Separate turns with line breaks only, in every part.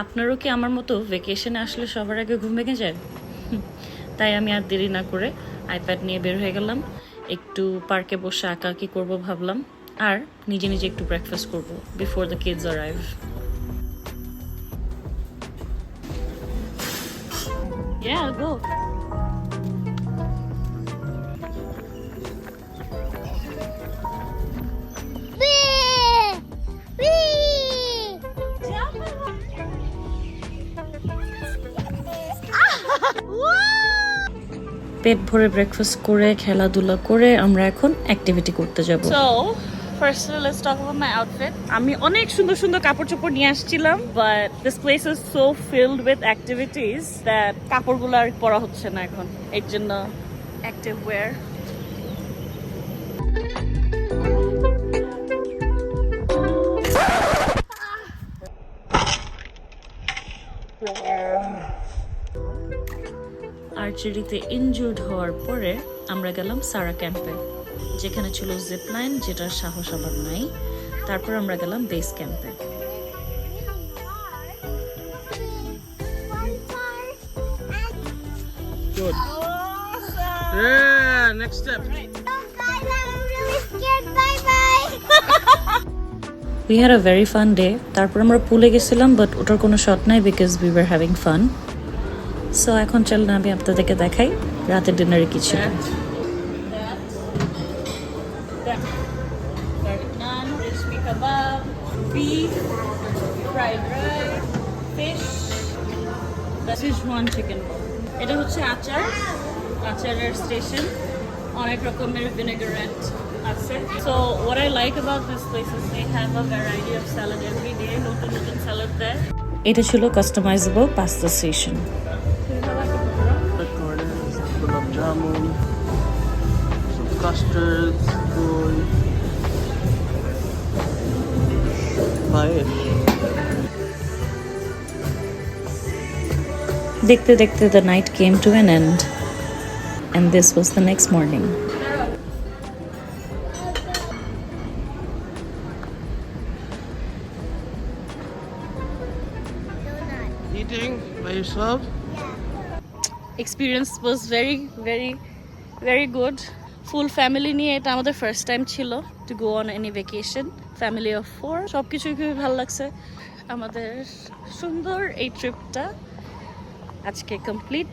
আপনারও কি আমার মতো ভ্যাকেশনে আসলে সবার আগে ঘুম ভেঙে যায়? তাই আমি আর দেরি না করে আইপ্যাড নিয়ে বের হয়ে গেলাম। একটু পার্কে বসে আঁকাআঁকি করবো ভাবলাম, আর নিজে নিজে একটু ব্রেকফাস্ট করবো before the kids arrive. Yeah, go. পেট ভরে ব্রেকফাস্ট করে খেলাধুলা করে আমরা এখন অ্যাক্টিভিটি করতে যাব। So firstly let's talk about my outfit. আমি অনেক সুন্দর সুন্দর কাপড় চোপড় নিয়ে আসছিলাম, but this place is so filled with activities that কাপড়গুলো আর পরা হচ্ছে না এখন, এর জন্য অ্যাক্টিভ ওয়্যার। আর্চারিতে ইনজুর্ড হওয়ার পরে আমরা গেলাম সারা ক্যাম্পে, যেখানে ছিল জিপ লাইন, যেটার সাহস আবার নাই। তারপর আমরা গেলাম বেস ক্যাম্পে।
Good. Yeah, next step.
We had a very fun day. তারপর আমরা পুলে গেছিলাম, বাট ওটার কোনো শট নাই because we were having fun. So এখন চলুন আমি আপনাদেরকে দেখাই রাতের ডিনারে কি ছিল। এটা হচ্ছে আচারের স্টেশন, অনেক রকমের ভিনেগারেট আছে। So what I like about this place is they have a variety of salad every day, নতুন নতুন salad দেয়। এটা ছিল customisable pasta station.
Gulab jamun, some custards, goy, paesh.
দেখতে দেখতে the night came to an end and this was the next morning.
Eating by yourself?
Experience was very good. Full family নিয়ে এটা আমাদের first time ছিল to go on any vacation. Family of 4, সবকিছুই খুবই ভালো লাগছে। আমাদের সুন্দর এই ট্রিপটা আজকে complete.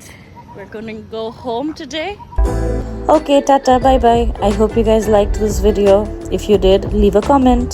We're going to go home today. Okay, tata, bye bye. I hope you guys liked this video. If you did, leave a comment.